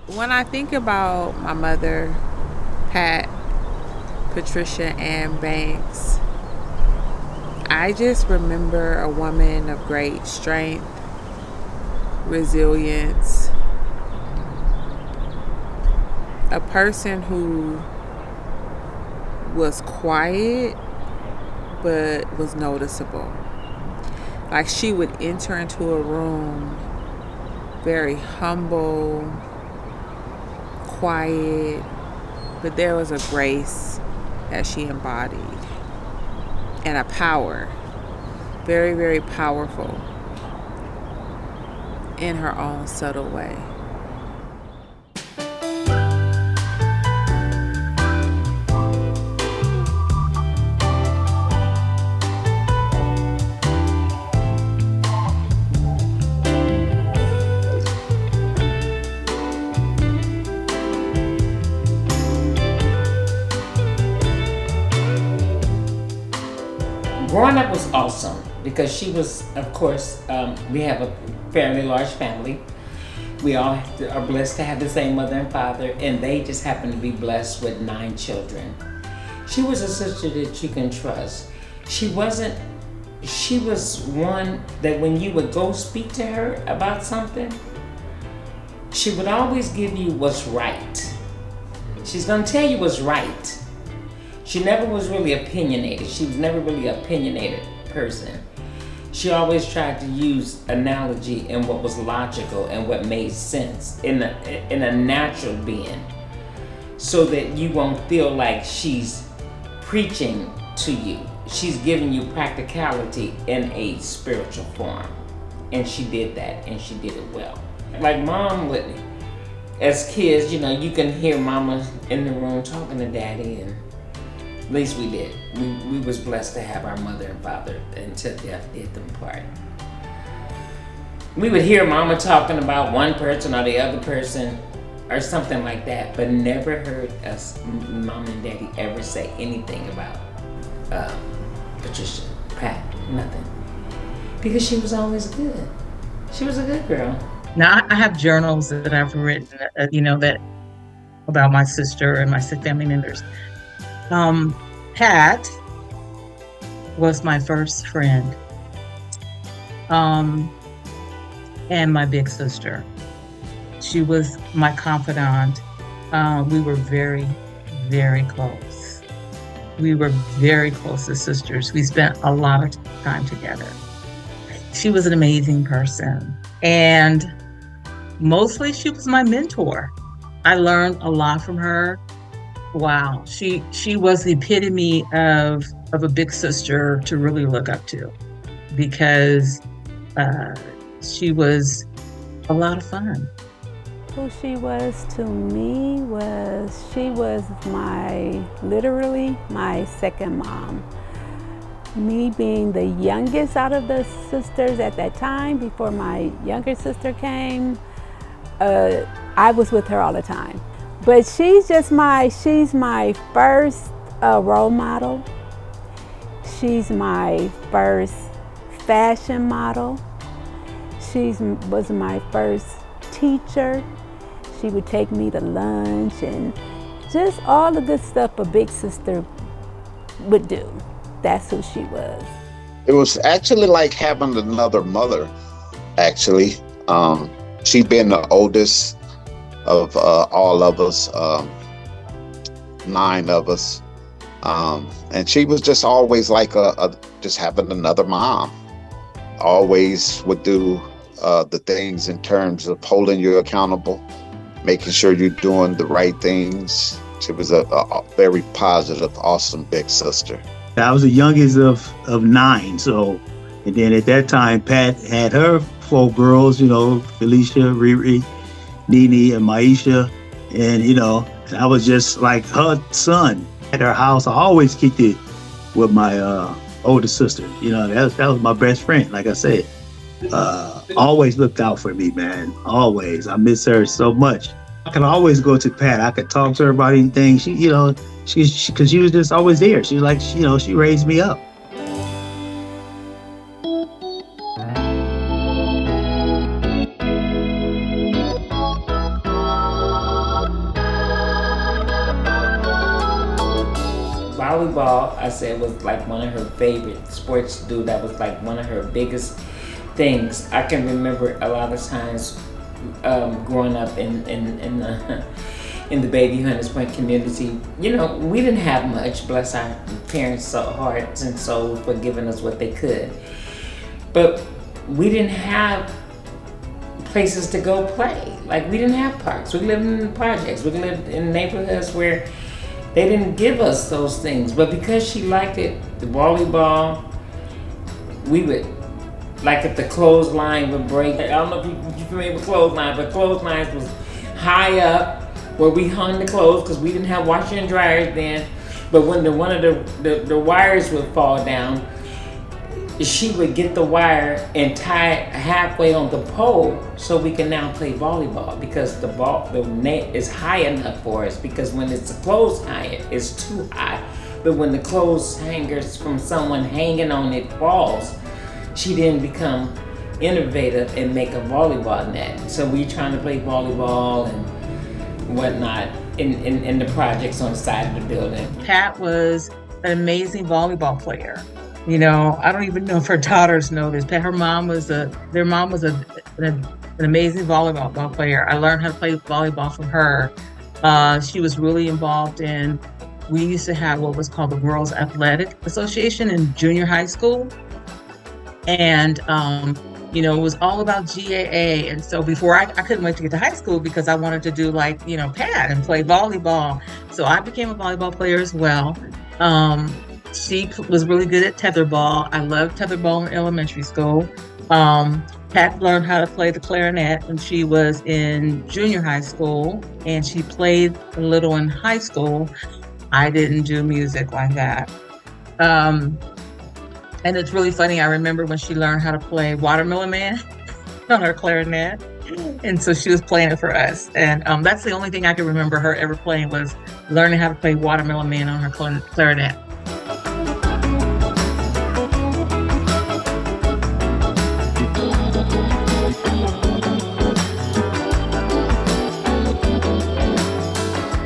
When I think about my mother, Pat, Patricia Ann Banks, I just remember a woman of great strength, resilience, a person who was quiet but was noticeable. Like she would enter into a room very humble, quiet, but there was a grace that she embodied and a power, very, very powerful in her own subtle way. Growing up was awesome because she was, of course, we have a fairly large family. We all are blessed to have the same mother and father, and they just happen to be blessed with 9 children. She was a sister that you can trust. She wasn't, she was one that when you would go speak to her about something, she would always give you what's right. She's gonna tell you what's right. She never was really opinionated. She was never really an opinionated person. She always tried to use analogy and what was logical and what made sense in a natural being, so that you won't feel like she's preaching to you. She's giving you practicality in a spiritual form. And she did that, and she did it well. Like mom would, as kids, you can hear mama in the room talking to daddy, and at least we did. We was blessed to have our mother and father until death did them part. We would hear mama talking about one person or the other person or something like that, but never heard us, mom and daddy, ever say anything about Patricia, Pat, nothing. Because she was always good. She was a good girl. Now, I have journals that I've written, that about my sister and my family members. Pat was my first friend, and my big sister. She was my confidant. We were very, very close. We were very close as sisters. We spent a lot of time together. She was an amazing person, and mostly she was my mentor. I learned a lot from her. Wow, she was the epitome of a big sister to really look up to, because she was a lot of fun. Who she was to me was, she was literally my second mom. Me being the youngest out of the sisters at that time, before my younger sister came, I was with her all the time. But she's my first role model. She's my first fashion model. She was my first teacher. She would take me to lunch and just all the good stuff a big sister would do. That's who she was. It was actually like having another mother, actually. She been the oldest of all of us, 9 of us. And she was just always like just having another mom. Always would do the things in terms of holding you accountable, making sure you're doing the right things. She was a very positive, awesome big sister. I was the youngest of 9, so, and then at that time, Pat had her 4 girls, Felicia, Riri, Nene, and Maisha, and I was just like her son. At her house, I always kicked it with my older sister. That was my best friend, like I said. Always looked out for me, man. Always. I miss her so much. I can always go to Pat. I could talk to her about anything. She, because she was just always there. She was like, she raised me up. volleyball, I said, was like one of her favorite sports to do. That was like one of her biggest things. I can remember a lot of times growing up in the Baby Hunters Point community. You know, we didn't have much. Bless our parents' hearts and souls for giving us what they could. But we didn't have places to go play. Like, we didn't have parks. We lived in projects. We lived in neighborhoods where they didn't give us those things. But because she liked it, the volleyball, we would, like if the clothesline would break. I don't know if you're familiar with clothesline, but clotheslines was high up where we hung the clothes because we didn't have washer and dryers then. But when one of the wires would fall down, she would get the wire and tie it halfway on the pole so we can now play volleyball, because the net is high enough for us, because when it's the clothes high, it's too high. But when the clothes hangers from someone hanging on it falls, she didn't become innovative and make a volleyball net. So we trying to play volleyball and whatnot in the projects on the side of the building. Pat was an amazing volleyball player. You know, I don't even know if her daughters know this, but their mom was an amazing volleyball player. I learned how to play volleyball from her. She was really involved in, we used to have what was called the Girls Athletic Association in junior high school. And, you know, it was all about GAA. And so before I couldn't wait to get to high school because I wanted to do like, you know, Pat and play volleyball. So I became a volleyball player as well. She was really good at tetherball. I loved tetherball in elementary school. Pat learned how to play the clarinet when she was in junior high school, and she played a little in high school. I didn't do music like that. And it's really funny. I remember when she learned how to play Watermelon Man on her clarinet. And so she was playing it for us. And that's the only thing I can remember her ever playing, was learning how to play Watermelon Man on her clarinet.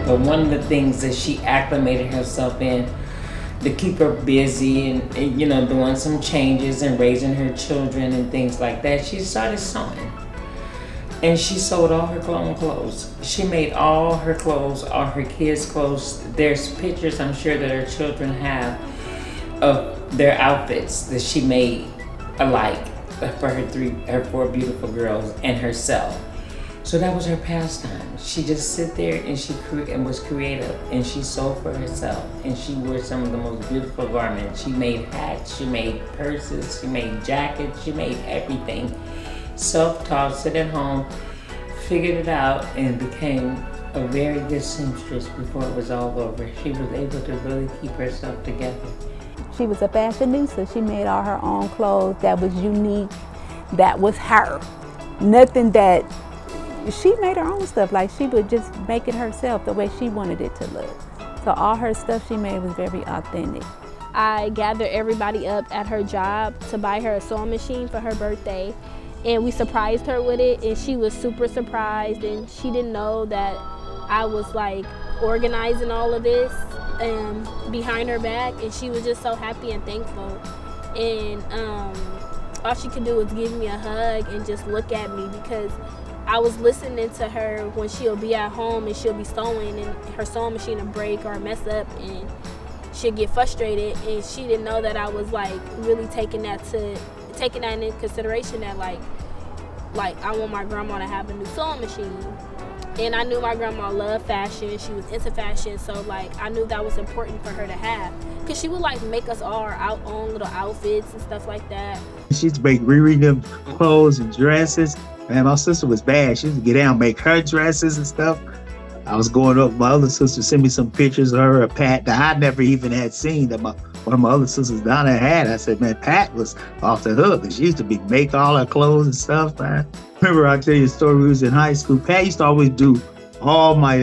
But one of the things that she acclimated herself in to keep her busy and you know, doing some changes and raising her children and things like that, she started sewing. And she sewed all her own clothes. She made all her clothes, all her kids' clothes. There's pictures I'm sure that her children have of their outfits that she made alike for her four beautiful girls and herself. So that was her pastime. She just sit there and she was creative, and she sewed for herself, and she wore some of the most beautiful garments. She made hats, she made purses, she made jackets, she made everything. Self-taught, sit at home, figured it out, and became a very good seamstress before it was all over. She was able to really keep herself together. She was a fashionista. She made all her own clothes that was unique, that was her. Nothing that, she made her own stuff. Like, she would just make it herself the way she wanted it to look. So all her stuff she made was very authentic. I gathered everybody up at her job to buy her a sewing machine for her birthday. And we surprised her with it, and she was super surprised, and she didn't know that I was like organizing all of this behind her back, and she was just so happy and thankful. And all she could do was give me a hug and just look at me, because I was listening to her when she'll be at home and she'll be sewing and her sewing machine will break or mess up, and she'll get frustrated, and she didn't know that I was like really taking that into consideration, that like I want my grandma to have a new sewing machine. And I knew my grandma loved fashion, she was into fashion, so like I knew that was important for her to have, because she would like make us all our own little outfits and stuff like that. She used to make Riri them clothes and dresses. Man, my sister was bad. She used to get down and make her dresses and stuff. I was going up, my other sister sent me some pictures of her, Pat, that I never even had seen, that one of my other sisters down there had. I said, man, Pat was off the hook. She used to make all her clothes and stuff, man. Remember, I'll tell you a story, we was in high school. Pat used to always do all my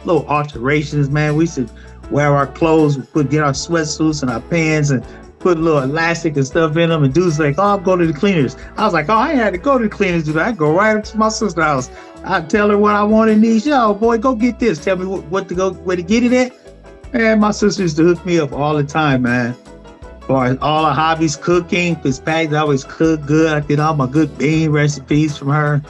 little alterations, man. We used to wear our clothes, get our sweatsuits and our pants and put a little elastic and stuff in them, and dudes like, oh, I'm going to the cleaners. I was like, oh, I ain't had to go to the cleaners, dude. I'd go right up to my sister's house. I'd tell her what I wanted and need. Yo, boy, go get this. Tell me where to get it at. Man, my sister used to hook me up all the time, man. For all her hobbies, cooking, because Patty always cooked good. I did all my good bean recipes from her.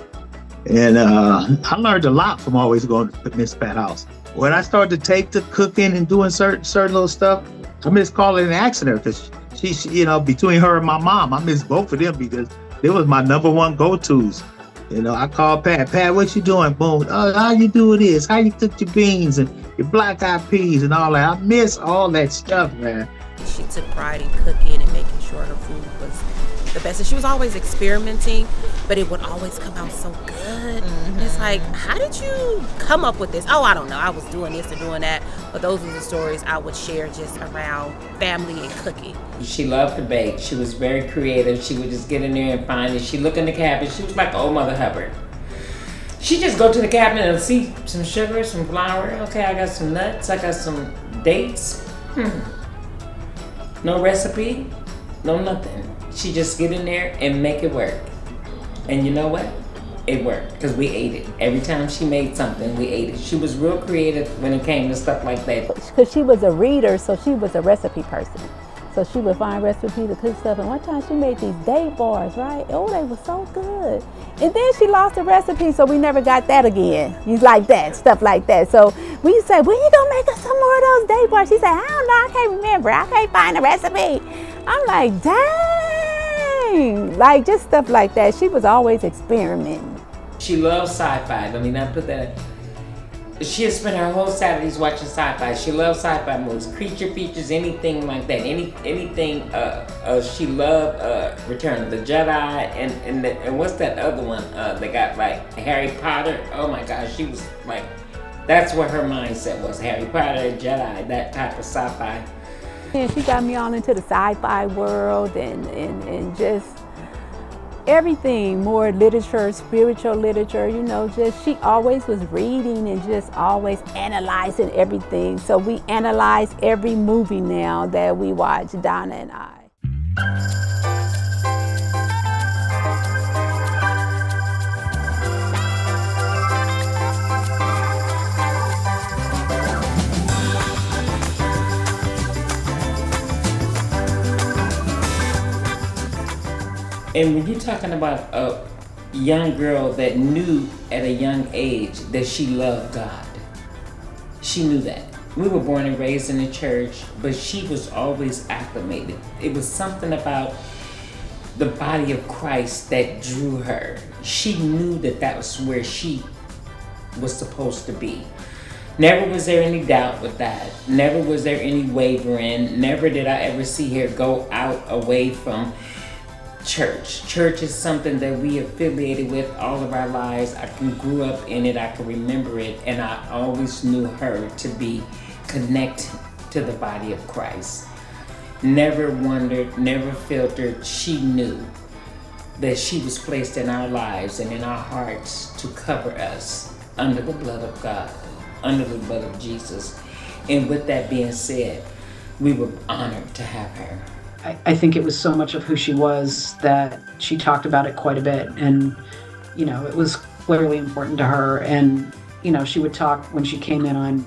And I learned a lot from always going to Miss Pat's house. When I started to take to cooking and doing certain little stuff, I miss calling and asking her because she, between her and my mom, I miss both of them because they was my number one go-tos. I called Pat, what you doing? Boom. Oh, how you doing this? How you cook your beans and your black-eyed peas and all that? I miss all that stuff, man. She took pride in cooking and making sure her food was the best. And she was always experimenting, but it would always come out so good. Mm-hmm. It's like, how did you come up with this? Oh, I don't know. I was doing this and doing that. But those are the stories I would share just around family and cooking. She loved to bake. She was very creative. She would just get in there and find it. She'd look in the cabinet. She was like old Mother Hubbard. She'd just go to the cabinet and see some sugar, some flour. Okay, I got some nuts. I got some dates. No recipe, no nothing. She just get in there and make it work. And you know what? It worked because we ate it. Every time she made something, we ate it. She was real creative when it came to stuff like that. Because she was a reader, so she was a recipe person. So she would find recipes to cook stuff. And one time she made these date bars, right? Oh, they were so good. And then she lost the recipe, so we never got that again. He's like that, stuff like that. So we said, when you gonna make us some more of those date bars? She said, I don't know, I can't remember. I can't find the recipe. I'm like, dang. Like just stuff like that. She was always experimenting. She loves sci-fi. I mean, I put that. She had spent her whole Saturdays watching sci-fi. She loves sci-fi movies, creature features, anything like that. Anything. She loved Return of the Jedi and what's that other one? They got like Harry Potter. Oh my gosh, she was like, that's what her mindset was. Harry Potter, Jedi, that type of sci-fi. And she got me all into the sci-fi world and just everything, more literature, spiritual literature, just she always was reading and just always analyzing everything. So we analyze every movie now that we watch, Donna and I. And when you're talking about a young girl that knew at a young age that she loved God, she knew that. We were born and raised in the church, but she was always acclimated. It was something about the body of Christ that drew her. She knew that was where she was supposed to be. Never was there any doubt with that. Never was there any wavering. Never did I ever see her go out away from church. Church is something that we affiliated with all of our lives. I grew up in it. I can remember it. And I always knew her to be connected to the body of Christ. Never wondered, never filtered. She knew that she was placed in our lives and in our hearts to cover us under the blood of God, under the blood of Jesus. And with that being said, we were honored to have her. I think it was so much of who she was that she talked about it quite a bit. And, it was clearly important to her. And, she would talk when she came in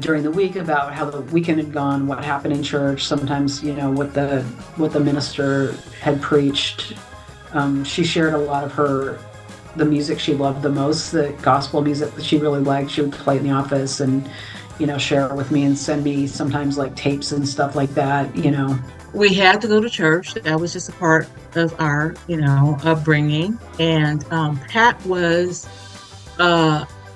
during the week about how the weekend had gone, what happened in church, sometimes, what the minister had preached. She shared a lot of the music she loved the most, the gospel music that she really liked. She would play it in the office and, share it with me and send me sometimes like tapes and stuff like that, We had to go to church. That was just a part of our, upbringing. And Pat was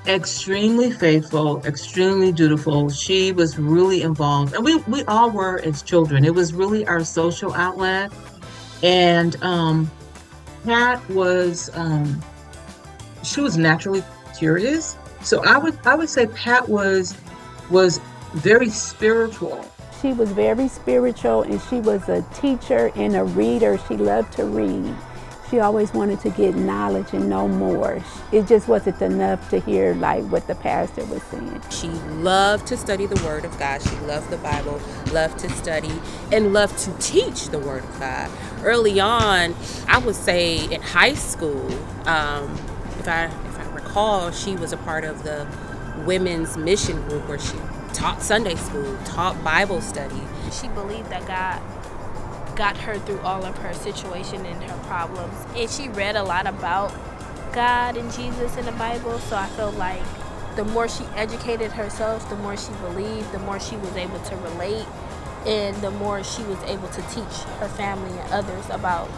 extremely faithful, extremely dutiful. She was really involved. And we all were as children. It was really our social outlet. And Pat was, she was naturally curious. So I would say Pat was very spiritual. She was very spiritual, and she was a teacher and a reader. She loved to read. She always wanted to get knowledge and know more. It just wasn't enough to hear like what the pastor was saying. She loved to study the Word of God. She loved the Bible, loved to study, and loved to teach the Word of God. Early on, I would say in high school, if I recall, she was a part of the women's mission group where she taught Sunday school, taught Bible study. She believed that God got her through all of her situation and her problems. And she read a lot about God and Jesus in the Bible, so I felt like the more she educated herself, the more she believed, the more she was able to relate, and the more she was able to teach her family and others about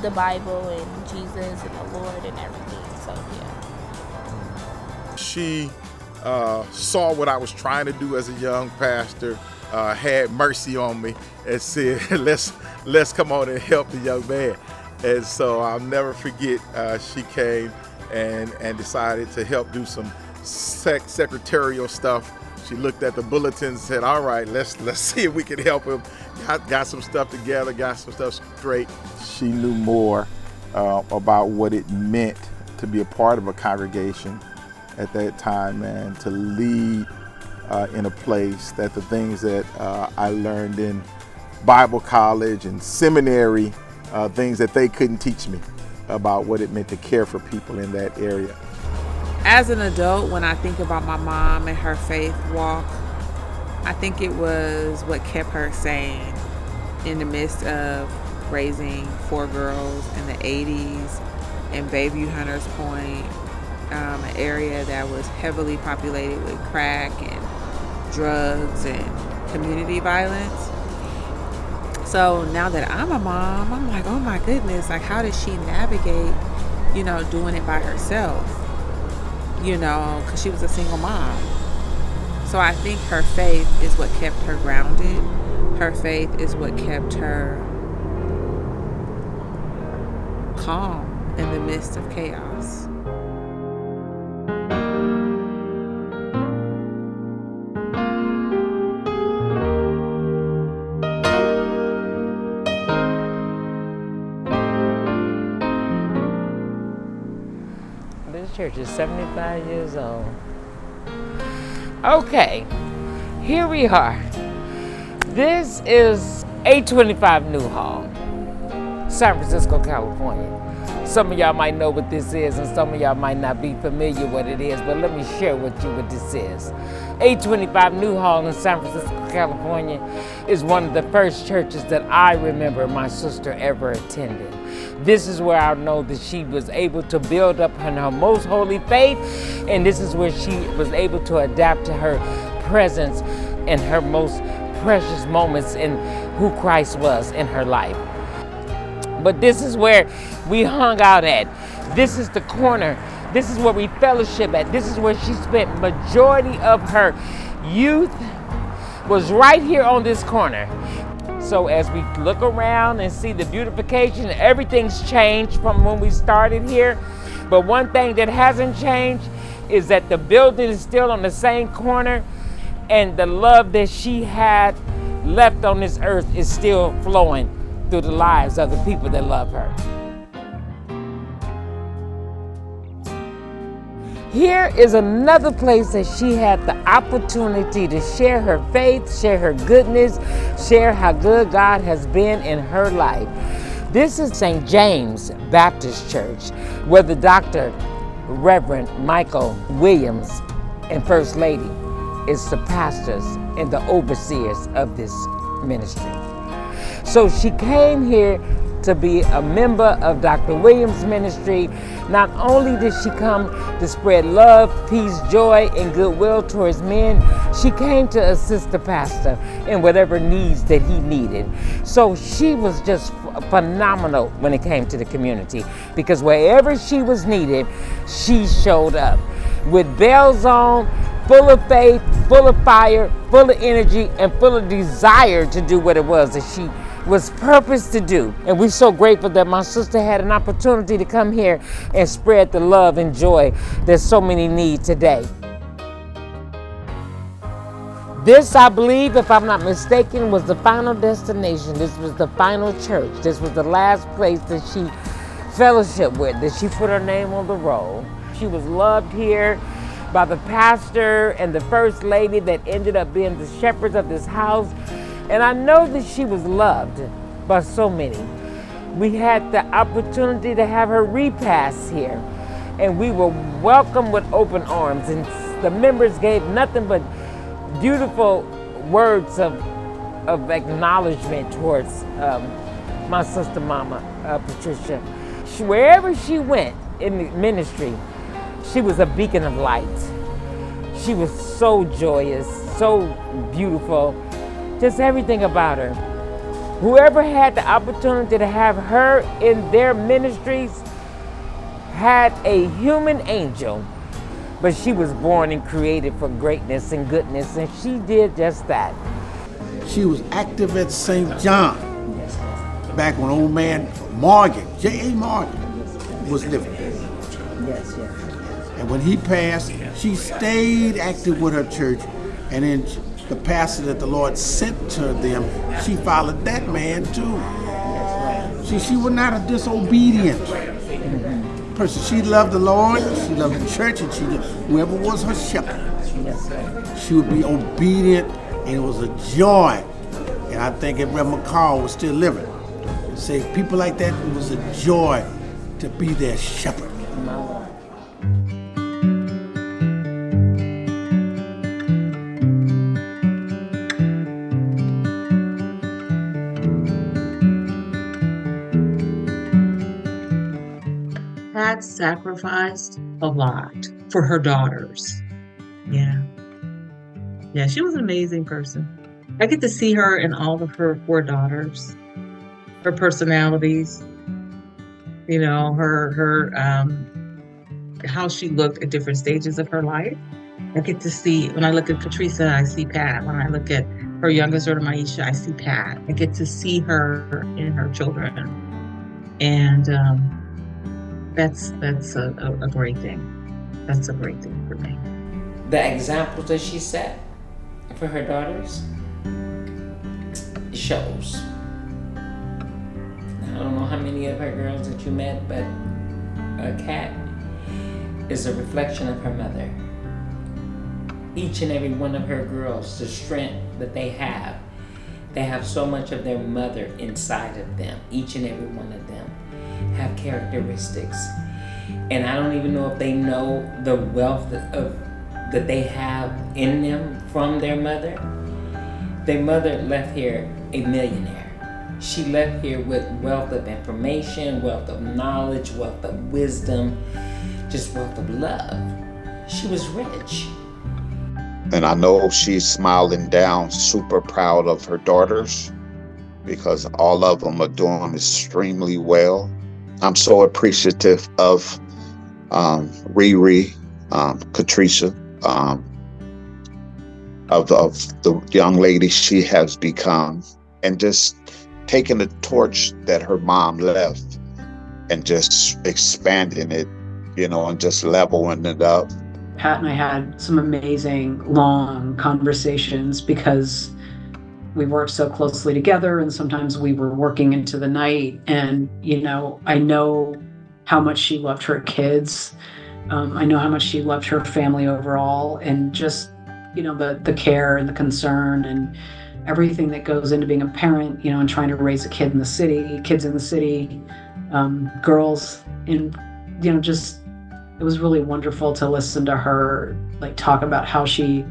the Bible and Jesus and the Lord and everything. So yeah. She saw what I was trying to do as a young pastor, had mercy on me, and said, let's come on and help the young man. And so I'll never forget, she came and decided to help do some secretarial stuff. She looked at the bulletins and said, all right, let's see if we can help him. Got some stuff together, got some stuff straight. She knew more about what it meant to be a part of a congregation at that time and to lead in a place, that the things that I learned in Bible college and seminary, things that they couldn't teach me about what it meant to care for people in that area. As an adult, when I think about my mom and her faith walk, I think it was what kept her sane in the midst of raising 4 girls in the 80s in Bayview, Hunters Point, an area that was heavily populated with crack and drugs and community violence. So now that I'm a mom, I'm like, oh my goodness, like how did she navigate, doing it by herself? Because she was a single mom. So I think her faith is what kept her grounded. Her faith is what kept her calm in the midst of chaos. This church is 75 years old. Okay, here we are. This is 825 New Hall, San Francisco, California. Some of y'all might know what this is and some of y'all might not be familiar what it is, but let me share with you what this is. 825 New Hall in San Francisco, California is one of the first churches that I remember my sister ever attended. This is where I know that she was able to build up in her most holy faith, and this is where she was able to adapt to her presence and her most precious moments in who Christ was in her life. But this is where we hung out at. This is the corner. This is where we fellowship at. This is where she spent majority of her youth, was right here on this corner. So as we look around and see the beautification, everything's changed from when we started here. But one thing that hasn't changed is that the building is still on the same corner, and the love that she had left on this earth is still flowing through the lives of the people that love her. Here is another place that she had the opportunity to share her faith, share her goodness, share how good God has been in her life. This is St. James Baptist Church, where the Dr. Reverend Michael Williams and First Lady is the pastors and the overseers of this ministry. So she came here to be a member of Dr. Williams' ministry. Not only did she come to spread love, peace, joy, and goodwill towards men, she came to assist the pastor in whatever needs that he needed. So she was just phenomenal when it came to the community, because wherever she was needed, she showed up with bells on, full of faith, full of fire, full of energy, and full of desire to do what it was that she was purposed to do. And we're so grateful that my sister had an opportunity to come here and spread the love and joy that so many need today. This, I believe, if I'm not mistaken, was the final destination. This was the final church. This was the last place that she fellowshiped with, that she put her name on the roll. She was loved here by the pastor and the first lady that ended up being the shepherds of this house. And I know that she was loved by so many. We had the opportunity to have her repast here, and we were welcomed with open arms, and the members gave nothing but beautiful words of acknowledgement towards my sister mama, Patricia. Wherever she went in the ministry, she was a beacon of light. She was so joyous, so beautiful, just everything about her. Whoever had the opportunity to have her in their ministries had a human angel, but she was born and created for greatness and goodness, and she did just that. She was active at St. John back when old man Morgan, J.A. Morgan, was living. Yes. And when he passed, she stayed active with her church, and then the pastor that the Lord sent to them, she followed that man too. She was not a disobedient person. She loved the Lord, she loved the church, and she loved whoever was her shepherd. She would be obedient, and it was a joy. And I think if Reverend McCall was still living, say people like that, it was a joy to be their shepherd. Pat sacrificed a lot for her daughters. Yeah, she was an amazing person. I get to see her and all of her 4 daughters, her personalities, her how she looked at different stages of her life. I get to see, when I look at Katresa, I see Pat. When I look at her youngest daughter, Maisha, I see Pat. I get to see her in her children. And that's a great thing. That's a great thing for me. The examples that she set for her daughters shows. I don't know how many of her girls that you met, but Kat is a reflection of her mother. Each and every one of her girls, the strength that they have so much of their mother inside of them. Each and every one of them have characteristics. And I don't even know if they know the wealth that they have in them from their mother. Their mother left here a millionaire. She left here with wealth of information, wealth of knowledge, wealth of wisdom, just wealth of love. She was rich. And I know she's smiling down, super proud of her daughters, because all of them are doing extremely well. I'm so appreciative of Riri, Katresa, of the young lady she has become, and just taking the torch that her mom left and just expanding it, and just leveling it up. Pat and I had some amazing long conversations because we worked so closely together, and sometimes we were working into the night. And, I know how much she loved her kids. I know how much she loved her family overall, and just, the care and the concern and everything that goes into being a parent, and trying to raise a kid in the city, kids in the city, girls, and, just, it was really wonderful to listen to her, talk about how she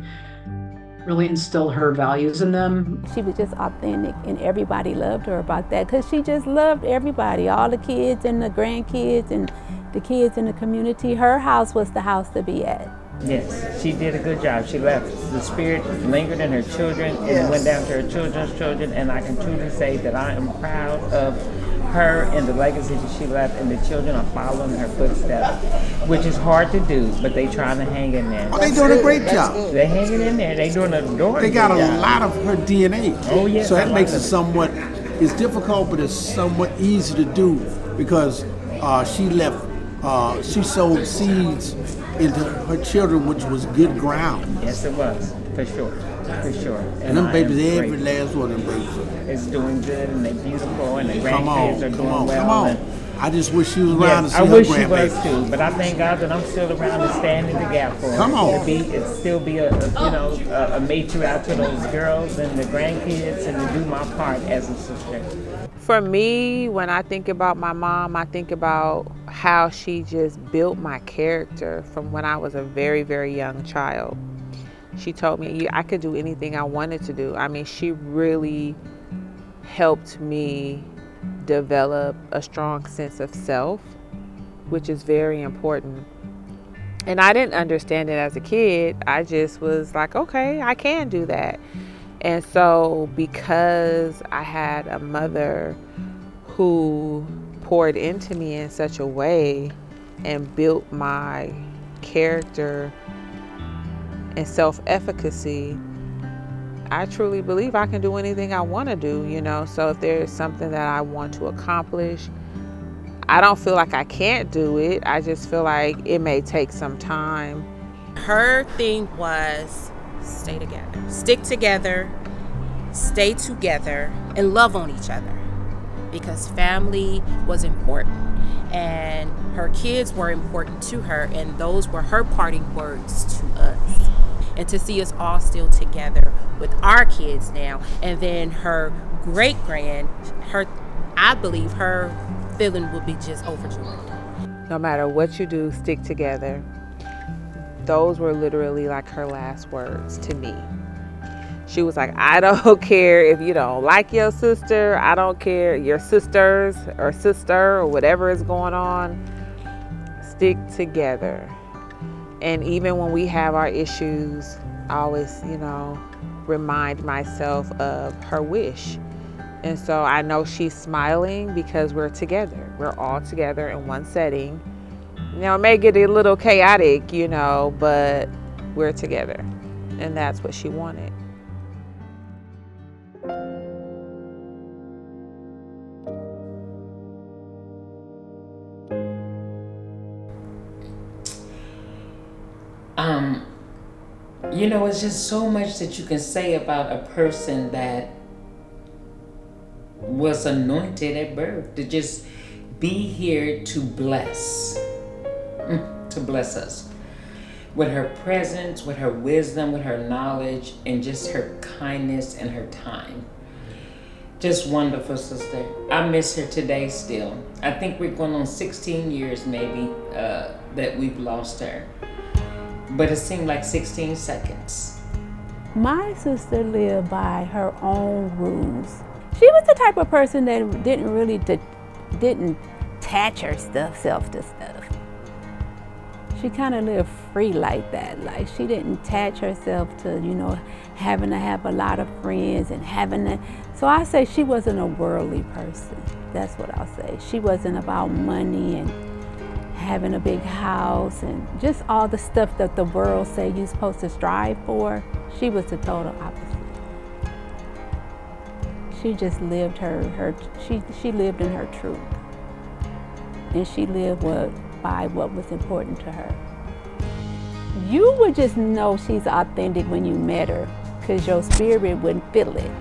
really instilled her values in them. She was just authentic, and everybody loved her about that, because she just loved everybody, all the kids and the grandkids and the kids in the community. Her house was the house to be at. Yes, she did a good job. She left. The spirit lingered in her children and went down to her children's children, and I can truly say that I am proud of her and the legacy that she left, and the children are following her footsteps, which is hard to do, but they trying to hang in there. Oh, they doing a great job. They're hanging in there. They doing a door. They got a lot of her DNA. Oh yes. So that makes it somewhat. It's difficult, but it's somewhat easy to do because she left. She sowed seeds into her children, which was good ground. Yes, it was, for sure. For sure. And them babies, every last one of them babies. It's doing good, and they're beautiful, and the grandkids are doing well. Come on. I just wish she was around to see I her wish she grandbaby. was too, but I thank God that I'm still around to stand in the gap for her. Come on. To still be a matriarch to those girls and the grandkids, and to do my part as a sister. For me, when I think about my mom, I think about how she just built my character from when I was a very, very young child. She told me I could do anything I wanted to do. I mean, she really helped me develop a strong sense of self, which is very important. And I didn't understand it as a kid. I just was like, okay, I can do that. And so because I had a mother who poured into me in such a way and built my character and self-efficacy, I truly believe I can do anything I want to do, you know. So if there's something that I want to accomplish, I don't feel like I can't do it. I just feel like it may take some time. Her thing was stay together, stick together, stay together, and love on each other, because family was important and her kids were important to her, and those were her parting words to us. And to see us all still together with our kids now, and then her great-grand, I believe her feeling would be just overjoyed. No matter what you do, stick together. Those were literally like her last words to me. She was like, I don't care if you don't like your sister. I don't care your sisters or sister or whatever is going on. Stick together. And even when we have our issues, I always, remind myself of her wish. And so I know she's smiling because we're together. We're all together in one setting. It may get a little chaotic, but we're together. And that's what she wanted. It's just so much that you can say about a person that was anointed at birth to just be here to bless us with her presence, with her wisdom, with her knowledge, and just her kindness and her time. Just wonderful, sister. I miss her today still. I think we're going on 16 years maybe that we've lost her. But it seemed like 16 seconds. My sister lived by her own rules. She was the type of person that didn't attach herself to stuff. She kind of lived free like that. Like, she didn't attach herself to, having to have a lot of friends and having to. So I say she wasn't a worldly person. That's what I'll say. She wasn't about money and having a big house and just all the stuff that the world say you're supposed to strive for. She was the total opposite. She just lived she lived in her truth. And she lived by what was important to her. You would just know she's authentic when you met her, because your spirit wouldn't feel it.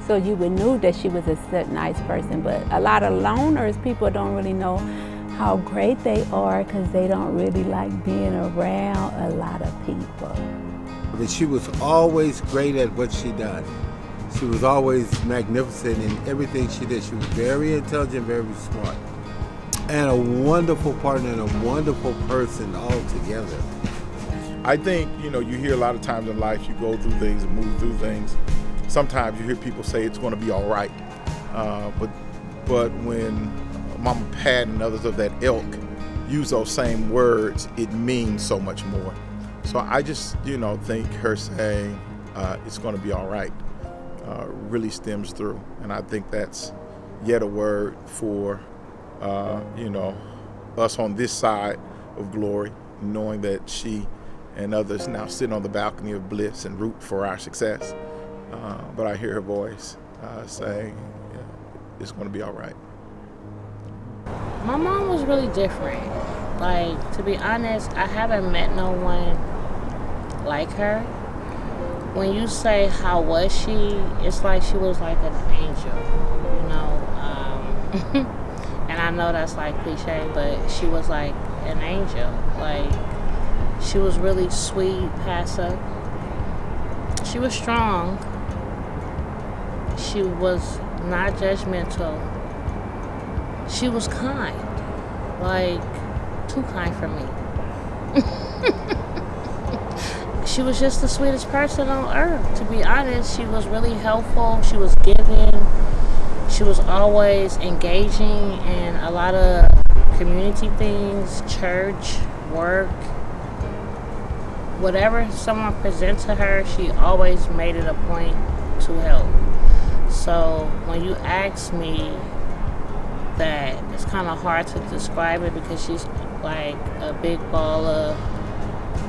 So you would know that she was a nice person. But a lot of loners, people don't really know how great they are because they don't really like being around a lot of people. But she was always great at what she done. She was always magnificent in everything she did. She was very intelligent, very smart, and a wonderful partner and a wonderful person altogether. I think, you hear a lot of times in life you go through things and move through things. Sometimes you hear people say it's going to be all right. But when Mama Pat and others of that ilk use those same words, it means so much more. So I just, think her saying it's going to be all right really stems through. And I think that's yet a word for, us on this side of glory, knowing that she and others now sit on the balcony of bliss and root for our success. But I hear her voice saying, it's going to be all right. My mom was really different. Like, to be honest, I haven't met no one like her. When you say how was she, it's like she was like an angel, and I know that's like cliche, but she was like an angel. Like, she was really sweet, passive. She was strong. She was not judgmental. She was kind, like too kind for me. she was just the sweetest person on earth. To be honest, she was really helpful. She was giving. She was always engaging in a lot of community things, church, work. Whatever someone presents to her, she always made it a point to help. So when you ask me that, it's kind of hard to describe it because she's like a big ball of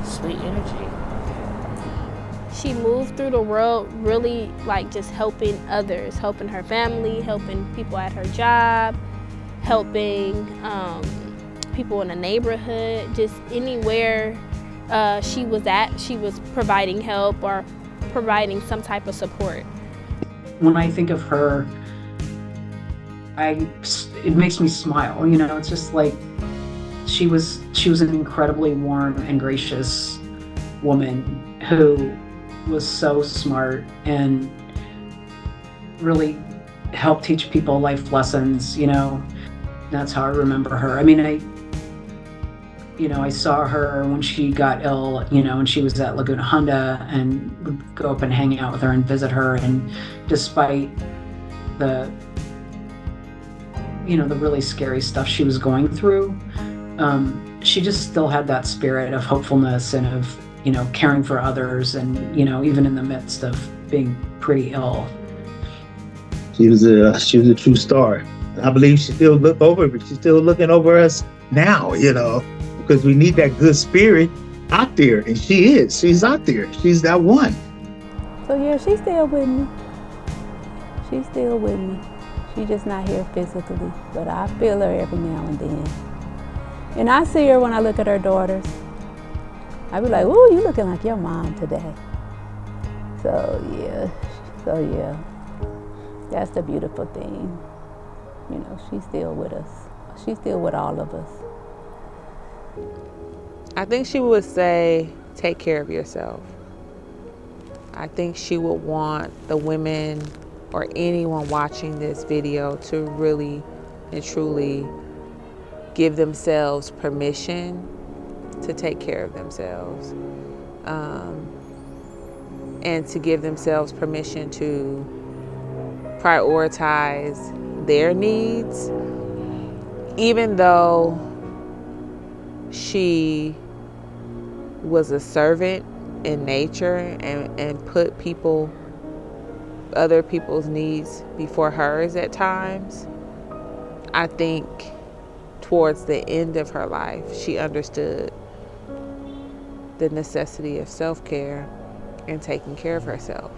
sweet energy. She moved through the world really like just helping others, helping her family, helping people at her job, helping people in the neighborhood, just anywhere she was at, she was providing help or providing some type of support. When I think of her, it makes me smile. You know, it's just like she was an incredibly warm and gracious woman who was so smart and really helped teach people life lessons. You know, that's how I remember her. I mean, I saw her when she got ill, you know, and she was at Laguna Honda, and would go up and hang out with her and visit her. And despite the really scary stuff she was going through, she just still had that spirit of hopefulness and of, caring for others, and, even in the midst of being pretty ill. She was a true star. I believe she's still looking over us now, because we need that good spirit out there, and she's out there. She's that one. So yeah, she's still with me. She's still with me. She's just not here physically, but I feel her every now and then. And I see her when I look at her daughters. I be like, ooh, you looking like your mom today. So yeah, that's the beautiful thing. She's still with us. She's still with all of us. I think she would say, take care of yourself. I think she would want the women or anyone watching this video to really and truly give themselves permission to take care of themselves, and to give themselves permission to prioritize their needs, even though she was a servant in nature and put other people's needs before hers at times. I think towards the end of her life, she understood the necessity of self-care and taking care of herself.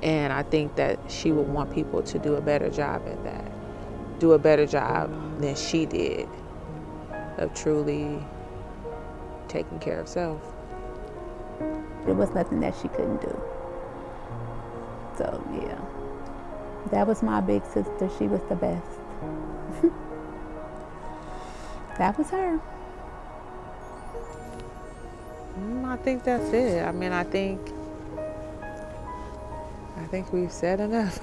And I think that she would want people to do a better job at that. Do a better job than she did of truly taking care of self. There was nothing that she couldn't do. So yeah, that was my big sister. She was the best. That was her. I think that's it. I mean, I think we've said enough.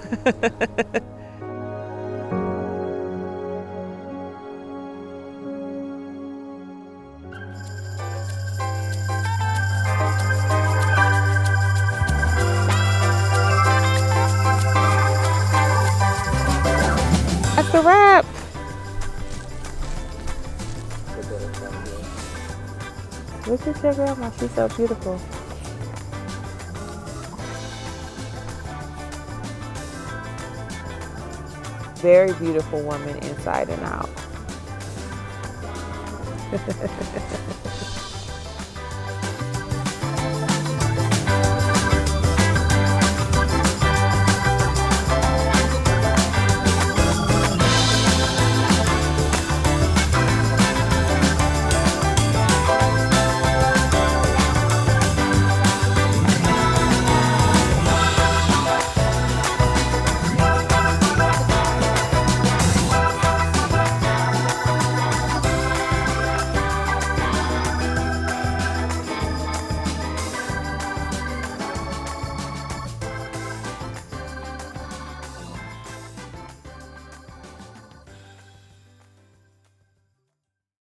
That's a wrap. Look at your grandma. She's so beautiful. Very beautiful woman inside and out.